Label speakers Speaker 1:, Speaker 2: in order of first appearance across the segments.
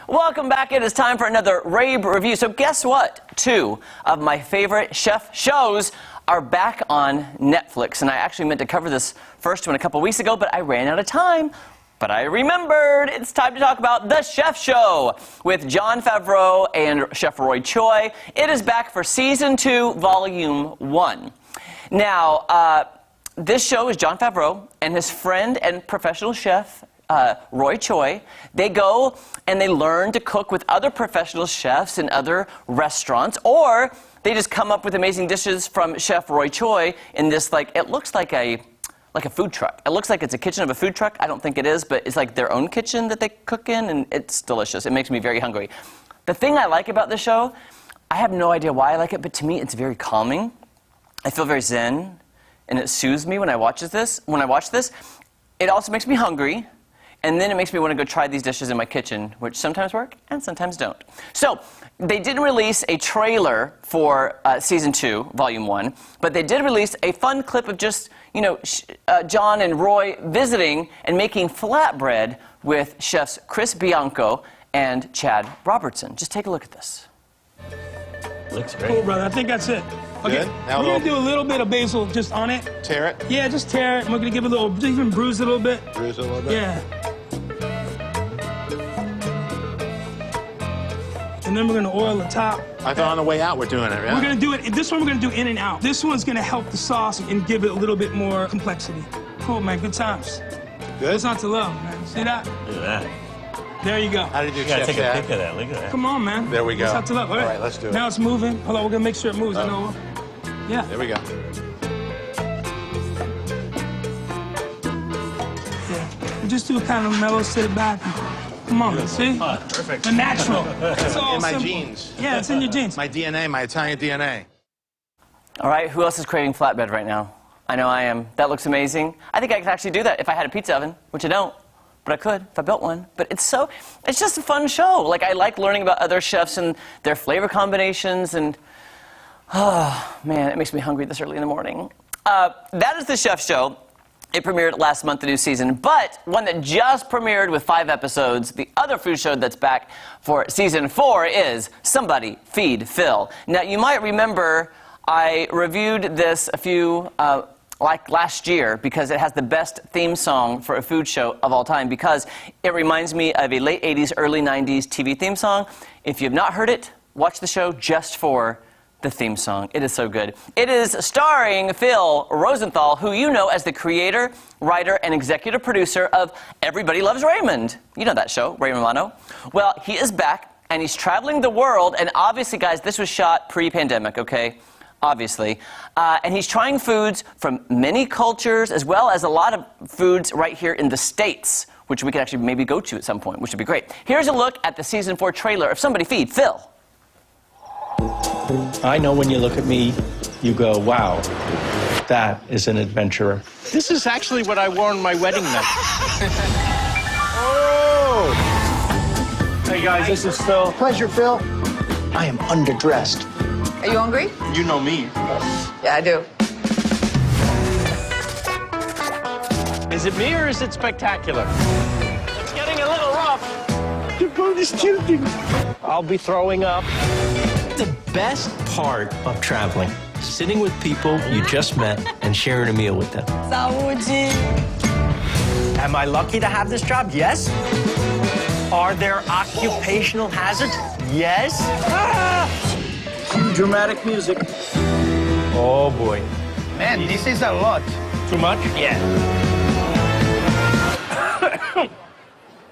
Speaker 1: Welcome back. It is time for another rave review. So guess what? 2 of my favorite chef shows are back on Netflix. And I actually meant to cover this first one a couple weeks ago, but I ran out of time. But I remembered. It's time to talk about The Chef Show with Jon Favreau and Chef Roy Choi. It is back for Season 2, Volume 1. Now, this show is Jon Favreau and his friend and professional chef, Roy Choi. They go and they learn to cook with other professional chefs in other restaurants, or they just come up with amazing dishes from Chef Roy Choi in this, like, it looks like a food truck. It looks like it's a kitchen of a food truck. I don't think it is, but it's like their own kitchen that they cook in, and it's delicious. It makes me very hungry. The thing I like about the show, I have no idea why I like it, but to me it's very calming. I feel very zen, and it soothes me when I watch this. It also makes me hungry. And then it makes me want to go try these dishes in my kitchen, which sometimes work and sometimes don't. So they didn't release a trailer for Season 2, Volume 1, but they did release a fun clip of just, Jon and Roy visiting and making flatbread with chefs Chris Bianco and Chad Robertson. Just take a look at this.
Speaker 2: Looks great.
Speaker 3: Cool, brother. I think that's it. Okay, we're going to do a little bit of basil just on it.
Speaker 2: Tear it?
Speaker 3: Yeah, just tear it. And we're going to give it a little, even bruise it a little bit.
Speaker 2: Bruise it a little bit?
Speaker 3: Yeah. And then we're going to oil the top.
Speaker 2: I thought on the way out we're doing it, right?
Speaker 3: We're going to do it, this one we're going to do in and out. This one's going to help the sauce and give it a little bit more complexity. Cool, man. Good times.
Speaker 2: Good?
Speaker 3: What's not to love, man? See that?
Speaker 4: Look at that.
Speaker 3: There you go.
Speaker 2: How did you
Speaker 4: You gotta take a pic of that. Look at that.
Speaker 3: Come on, man.
Speaker 2: There we go.
Speaker 3: What's not to love?
Speaker 2: All right, let's do it.
Speaker 3: Now it's moving. Hold on, we're going to make sure it moves. You know? Yeah.
Speaker 2: There we go.
Speaker 3: Yeah. Just do a kind of mellow sit back. Come on, see?
Speaker 4: Perfect.
Speaker 3: The natural. It's all
Speaker 2: In my
Speaker 3: simple.
Speaker 2: genes.
Speaker 3: Yeah, it's in your genes.
Speaker 2: My DNA, my Italian DNA.
Speaker 1: All right, who else is craving flatbread right now? I know I am. That looks amazing. I think I could actually do that if I had a pizza oven, which I don't. But I could if I built one. But it's just a fun show. Like, I like learning about other chefs and their flavor combinations, and oh, man, it makes me hungry this early in the morning. That is The Chef Show. It premiered last month, the new season. But one that just premiered with 5 episodes, the other food show that's back for Season 4 is Somebody Feed Phil. Now, you might remember I reviewed this a few, like last year, because it has the best theme song for a food show of all time, because it reminds me of a late 80s, early 90s TV theme song. If you have not heard it, watch the show just for the theme song. It is so good. It is starring Phil Rosenthal, who you know as the creator, writer, and executive producer of Everybody Loves Raymond. You know that show, Ray Romano. Well, he is back, and he's traveling the world, and obviously, guys, this was shot pre-pandemic, okay? Obviously. And he's trying foods from many cultures, as well as a lot of foods right here in the States, which we could actually maybe go to at some point, which would be great. Here's a look at the Season 4 trailer of Somebody Feed Phil.
Speaker 5: I know when you look at me, you go, wow, that is an adventurer.
Speaker 6: This is actually what I wore on my wedding night.
Speaker 2: Oh!
Speaker 5: Hey guys, this is Phil.
Speaker 6: Pleasure, Phil. I am underdressed.
Speaker 7: Are you hungry?
Speaker 6: You know me.
Speaker 7: Yeah, I do.
Speaker 6: Is it me or is it spectacular? It's getting a little rough. The boat is tilting. I'll be throwing up.
Speaker 8: The best part of traveling, sitting with people you just met and sharing a meal with them.
Speaker 9: Am I lucky to have this job? Yes. Are there occupational hazards? Yes.
Speaker 5: Dramatic music.
Speaker 6: Oh, boy.
Speaker 9: Man, this is a lot.
Speaker 6: Too much?
Speaker 9: Yeah.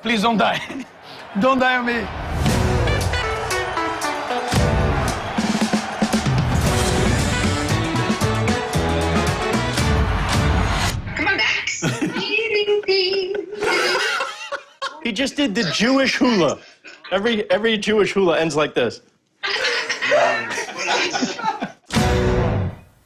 Speaker 3: Please don't die. Don't die on me.
Speaker 7: Come on, Max.
Speaker 6: He just did the Jewish hula. Every Jewish hula ends like this.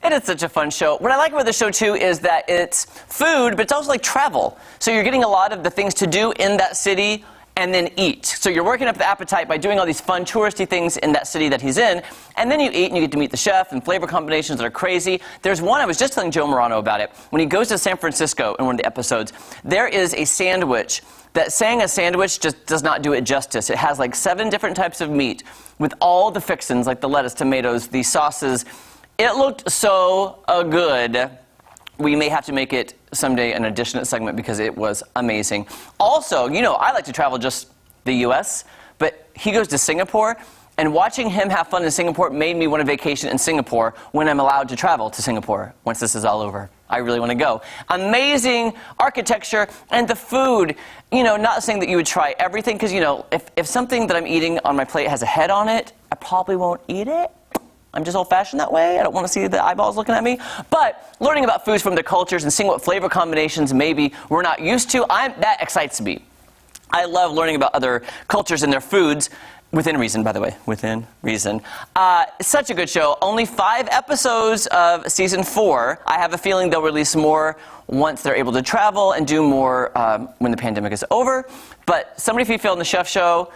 Speaker 1: It is such a fun show. What I like about the show, too, is that it's food, but it's also like travel. So you're getting a lot of the things to do in that city and then eat. So you're working up the appetite by doing all these fun touristy things in that city that he's in, and then you eat and you get to meet the chef and flavor combinations that are crazy. There's one, I was just telling Joe Morano about it, when he goes to San Francisco in one of the episodes, there is a sandwich that saying a sandwich just does not do it justice. It has like 7 different types of meat with all the fixins, like the lettuce, tomatoes, the sauces. It looked so good. We may have to make it someday an additional segment because it was amazing. Also, you know, I like to travel just the U.S., but he goes to Singapore, and watching him have fun in Singapore made me want to vacation in Singapore when I'm allowed to travel to Singapore once this is all over. I really want to go. Amazing architecture and the food. You know, not saying that you would try everything, because, you know, if something that I'm eating on my plate has a head on it, I probably won't eat it. I'm just old-fashioned that way. I don't want to see the eyeballs looking at me. But learning about foods from their cultures and seeing what flavor combinations maybe we're not used to, that excites me. I love learning about other cultures and their foods. Within reason, by the way. Within reason. Such a good show. Only 5 episodes of season 4. I have a feeling they'll release more once they're able to travel and do more when the pandemic is over. But Somebody Feed Phil on the Chef Show,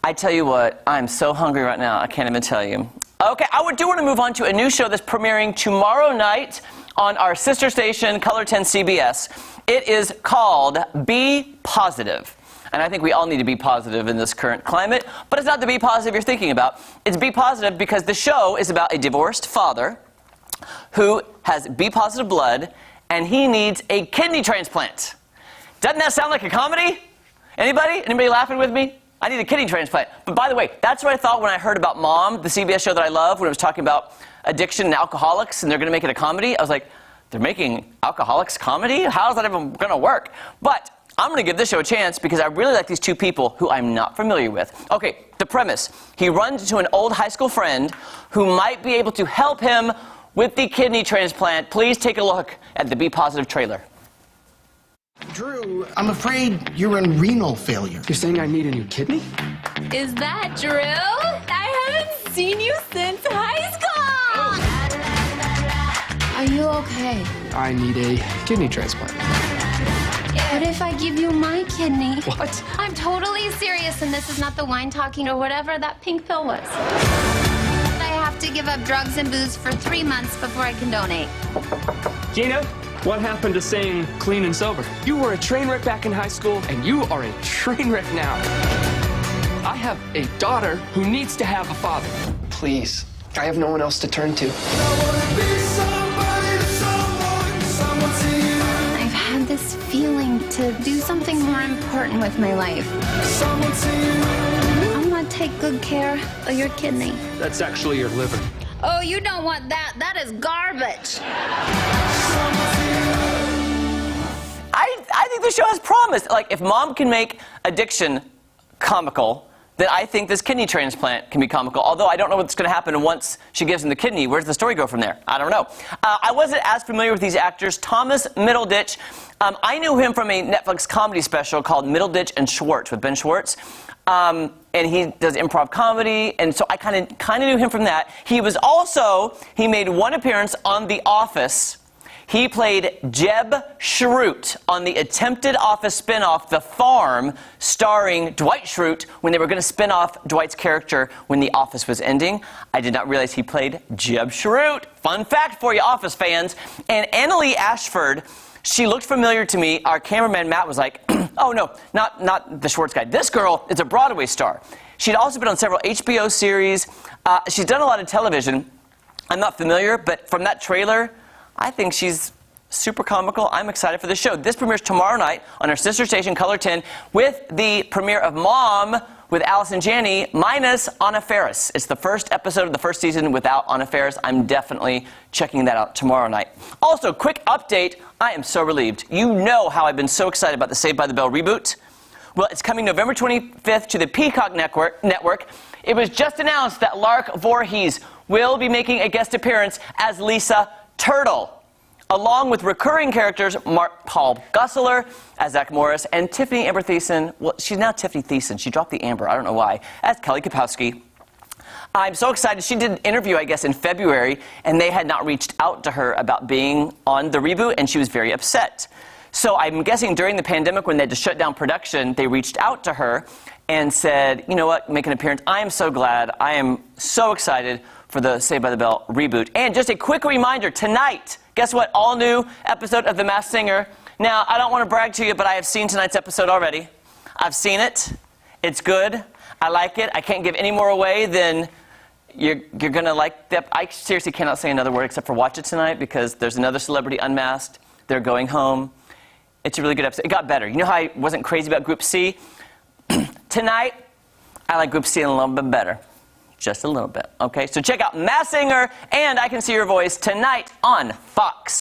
Speaker 1: I tell you what, I'm so hungry right now, I can't even tell you. Okay, I do want to move on to a new show that's premiering tomorrow night on our sister station, Color 10 CBS. It is called Be Positive. And I think we all need to be positive in this current climate. But it's not the Be Positive you're thinking about. It's Be Positive because the show is about a divorced father who has B positive blood, and he needs a kidney transplant. Doesn't that sound like a comedy? Anybody? Anybody laughing with me? I need a kidney transplant. But by the way, that's what I thought when I heard about Mom, the CBS show that I love, when it was talking about addiction and alcoholics, and they're going to make it a comedy. I was like, they're making alcoholics comedy? How is that even going to work? But I'm going to give this show a chance because I really like these 2 people who I'm not familiar with. Okay, the premise. He runs into an old high school friend who might be able to help him with the kidney transplant. Please take a look at the Be Positive trailer.
Speaker 4: Drew, I'm afraid you're in renal failure.
Speaker 10: You're saying I need a new kidney?
Speaker 11: Is that Drew? I haven't seen you since high school! Are you okay?
Speaker 10: I need a kidney transplant.
Speaker 11: What if I give you my kidney?
Speaker 10: What?
Speaker 11: I'm totally serious, and this is not the wine talking or whatever that pink pill was. I have to give up drugs and booze for 3 months before I can donate.
Speaker 10: Gina, what happened to staying clean and sober? You were a train wreck back in high school, and you are a train wreck now. I have a daughter who needs to have a father. Please, I have no one else to turn to.
Speaker 11: I've had this feeling to do something more important with my life. I'm gonna take good care of your kidney.
Speaker 10: That's actually your liver.
Speaker 11: Oh, you don't want that. That is garbage.
Speaker 1: I think the show has promise. Like, if Mom can make addiction comical, then I think this kidney transplant can be comical. Although I don't know what's going to happen once she gives him the kidney. Where does the story go from there? I don't know. I wasn't as familiar with these actors. Thomas Middleditch, I knew him from a Netflix comedy special called Middleditch and Schwartz with Ben Schwartz. And he does improv comedy, and so I kind of knew him from that. He made one appearance on The Office. He played Jeb Schrute on the attempted Office spinoff, The Farm, starring Dwight Schrute, when they were going to spin off Dwight's character when The Office was ending. I did not realize he played Jeb Schrute. Fun fact for you Office fans. And Annalee Ashford, she looked familiar to me. Our cameraman Matt was like, oh no, not the Schwartz guy. This girl is a Broadway star. She'd also been on several HBO series. She's done a lot of television. I'm not familiar, but from that trailer, I think she's super comical. I'm excited for the show. This premieres tomorrow night on our sister station, Color 10, with the premiere of Mom with Allison Janney, minus Anna Faris. It's the first episode of the first season without Anna Faris. I'm definitely checking that out tomorrow night. Also, quick update. I am so relieved. You know how I've been so excited about the Saved by the Bell reboot. Well, it's coming November 25th to the Peacock Network. It was just announced that Lark Voorhees will be making a guest appearance as Lisa Turtle, along with recurring characters Paul Gosselaar as Zach Morris and Tiffany Amber Thiessen. Well, she's now Tiffany Thiessen. She dropped the Amber. I don't know why. As Kelly Kapowski. I'm so excited. She did an interview, I guess, in February, and they had not reached out to her about being on the reboot, and she was very upset. So I'm guessing during the pandemic when they had to shut down production, they reached out to her and said, you know what, make an appearance. I am so glad. I am so excited for the Saved by the Bell reboot. And just a quick reminder, tonight, guess what? All new episode of The Masked Singer. Now, I don't want to brag to you, but I have seen tonight's episode already. I've seen it. It's good. I like it. I can't give any more away than you're going to like that. I seriously cannot say another word except for watch it tonight because there's another celebrity unmasked. They're going home. It's a really good episode. It got better. You know how I wasn't crazy about Group C? Tonight, I like Group C a little bit better. Just a little bit, okay? So check out Masked Singer and I Can See Your Voice tonight on Fox.